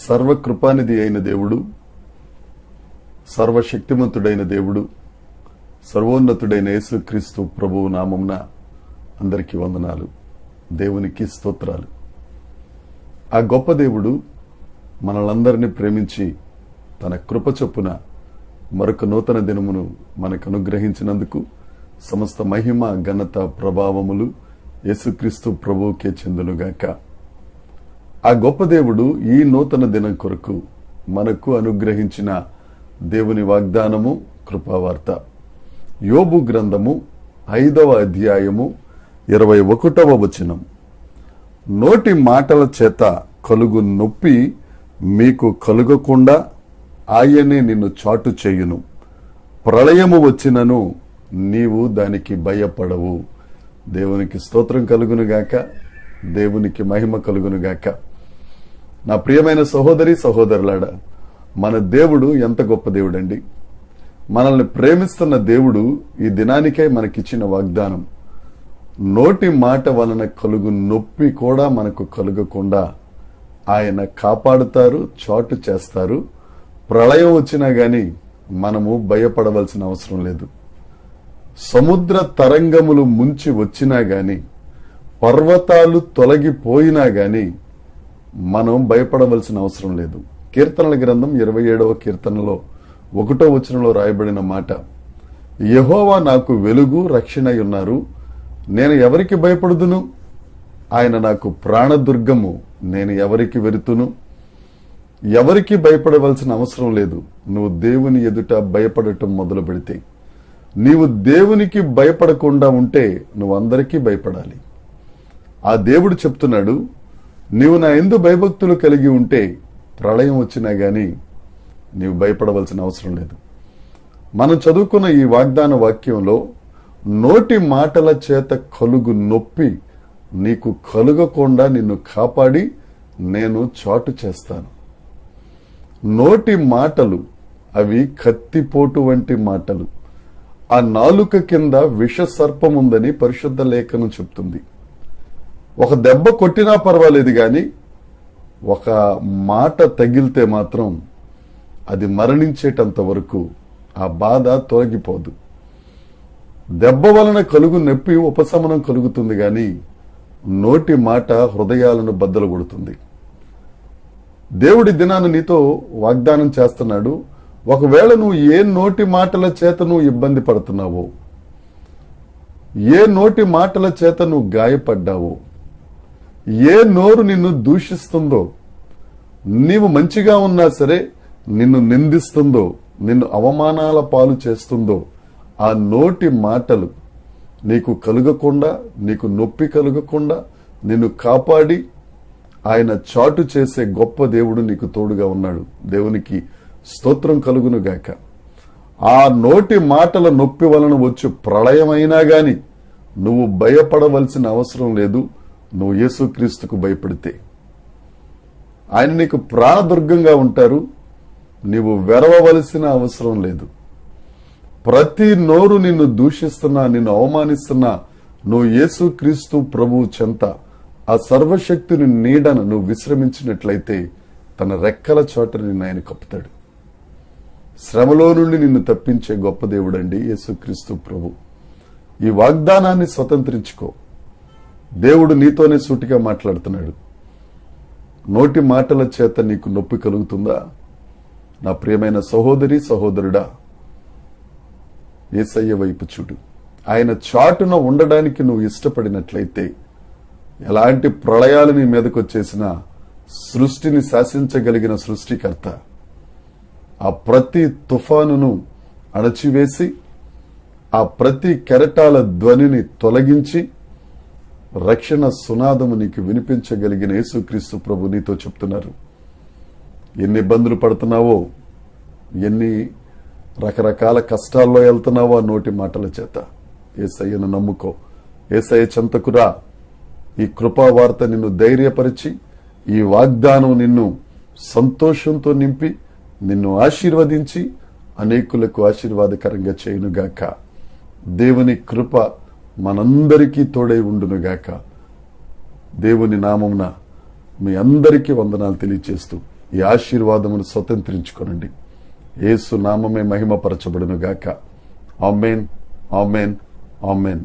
సర్వకృపానిధి అయిన దేవుడు, సర్వశక్తిమంతుడైన దేవుడు, సర్వోన్నతుడైన యేసుక్రీస్తు ప్రభువు నామమున అందరికీ వందనాలు. దేవునికి స్తోత్రాలు. ఆ గొప్ప దేవుడు మనలందరినీ ప్రేమించి తన కృప చొప్పున మరొక నూతన దినమును మనకు అనుగ్రహించినందుకు సమస్త మహిమ, ఘనత, ప్రభావములు యేసుక్రీస్తు ప్రభువుకే చెందునుగాక. ఆ గొప్ప దేవుడు ఈ నూతన దినం కొరకు మనకు అనుగ్రహించిన దేవుని వాగ్దానము, కృపావార్త. యోబు గ్రంథము 5వ అధ్యాయము 21వ వచనం. నోటి మాటల చేత కలుగు నొప్పి మీకు కలుగకుండా ఆయనే నిన్ను చాటు చేయును. ప్రళయము వచ్చినను నీవు దానికి భయపడవు. దేవునికి స్తోత్రం కలుగునుగాక, దేవునికి మహిమ కలుగునుగాక. నా ప్రియమైన సహోదరి సహోదరులారా, మన దేవుడు ఎంత గొప్ప దేవుడండి. మనల్ని ప్రేమిస్తున్న దేవుడు ఈ దినానికై మనకిచ్చిన వాగ్దానం. నోటి మాట వలన కలుగు నొప్పి కూడా మనకు కలుగకుండా ఆయన కాపాడుతారు, చాటు చేస్తారు. ప్రళయం వచ్చినా గాని మనము భయపడవలసిన అవసరం లేదు. సముద్ర తరంగములు ముంచి వచ్చినా గాని, పర్వతాలు తొలగిపోయినా గాని మనం భయపడవలసిన అవసరం లేదు. కీర్తనల గ్రంథం 27వ కీర్తనలో 1వ వచనంలో రాయబడిన మాట, యెహోవా నాకు వెలుగు, రక్షణై ఉన్నారు. నేను ఎవరికి భయపడుదును? ఆయన నాకు ప్రాణదుర్గము, నేను ఎవరికి వెరుతును? ఎవరికి భయపడవలసిన అవసరం లేదు. నువ్వు దేవుని ఎదుట భయపడటం మొదలు పెడితే, నీవు దేవునికి భయపడకుండా ఉంటే నువ్వు అందరికీ భయపడాలి. ఆ దేవుడు చెప్తున్నాడు, నీవు నా యందు భయభక్తులు కలిగి ఉంటే ప్రళయం వచ్చినా గాని నీవు భయపడవలసిన అవసరం లేదు. మనం చదువుకున్న ఈ వాగ్దాన వాక్యంలో నోటి మాటల చేత కలుగు నొప్పి నీకు కలుగకుండా నిన్ను కాపాడి నేను చాటు చేస్తాను. నోటి మాటలు అవి కత్తిపోటు వంటి మాటలు. ఆ నాలుక కింద విష సర్పముందని పరిశుద్ధ లేఖనం చెప్తుంది. ఒక దెబ్బ కొట్టినా పర్వాలేదు గాని ఒక మాట తగిలితే మాత్రం అది మరణించేటంత వరకు ఆ బాధ తొలగిపోదు. దెబ్బ వలన కలుగు నొప్పి ఉపశమనం కలుగుతుంది గాని నోటి మాట హృదయాలను బద్దలు కొడుతుంది. దేవుడి దినాన్ని నీతో వాగ్దానం చేస్తున్నాడు. ఒకవేళ నువ్వు ఏ నోటి మాటల చేత నువ్వు ఇబ్బంది పడుతున్నావో, ఏ నోటి మాటల చేత నువ్వు గాయపడ్డావో, ఏ నోరు నిన్ను దూషిస్తుందో, నీవు మంచిగా ఉన్నా సరే నిన్ను నిందిస్తుందో, నిన్ను అవమానాల పాలు చేస్తుందో, ఆ నోటి మాటలు నీకు కలుగకుండా, నీకు నొప్పి కలుగకుండా నిన్ను కాపాడి ఆయన చాటు చేసే గొప్ప దేవుడు నీకు తోడుగా ఉన్నాడు. దేవునికి స్తోత్రం కలుగునుగాక. ఆ నోటి మాటల నొప్పి వలన వచ్చు ప్రళయమైనా గాని నువ్వు భయపడవలసిన అవసరం లేదు. నువ్వు యేసుక్రీస్తుకు భయపడితే ఆయన నీకు ప్రాణదుర్గంగా ఉంటారు. నీవు వెరవవలసిన అవసరం లేదు. ప్రతి నోరు నిన్ను దూషిస్తున్నా, నిన్ను అవమానిస్తున్నా, నువ్వు యేసుక్రీస్తు ప్రభువు చెంత ఆ సర్వశక్తిని నీడను నువ్వు విశ్రమించినట్లయితే తన రెక్కల చోట నిన్ను ఆయన కప్పుతాడు. శ్రమలో నుండి నిన్ను తప్పించే గొప్ప దేవుడండి యేసుక్రీస్తు ప్రభు. ఈ వాగ్దానాన్ని స్వతంత్రించుకో. దేవుడు నీతోనే సూటిగా మాట్లాడుతున్నాడు. నోటి మాటల చేత నీకు నొప్పి కలుగుతుందా? నా ప్రియమైన సహోదరి సహోదరుడా, యేసయ్య వైపు చూడు. ఆయన చాటున ఉండడానికి నువ్వు ఇష్టపడినట్లయితే ఎలాంటి ప్రళయాలు నీ మీదకు వచ్చేసినా సృష్టిని శాసించగలిగిన సృష్టికర్త ఆ ప్రతి తుఫానును అణచివేసి ఆ ప్రతి కెరటాల ధ్వనిని తొలగించి రక్షణ సునాదము నీకు వినిపించగలిగిన యేసుక్రీస్తు ప్రభు నీతో చెప్తున్నారు. ఎన్ని ఇబ్బందులు పడుతున్నావో, ఎన్ని రకరకాల కష్టాల్లో వెళ్తున్నావో ఆ నోటి మాటల చేత యేసయ్యను నమ్ముకో. యేసయ్య చెంతకురా. ఈ కృపావార్త నిన్ను ధైర్యపరిచి, ఈ వాగ్దానం నిన్ను సంతోషంతో నింపి, నిన్ను ఆశీర్వదించి అనేకులకు ఆశీర్వాదకరంగా చేయునుగాక. దేవుని కృప మనందరికీ తోడై ఉండునుగాక. దేవుని నామమున మీ అందరికీ వందనాలు తెలియచేస్తూ ఈ ఆశీర్వాదమును స్వతంత్రించుకోనండి. యేసు నామమే మహిమపరచబడునుగాక. ఆమేన్, ఆమేన్, ఆమేన్.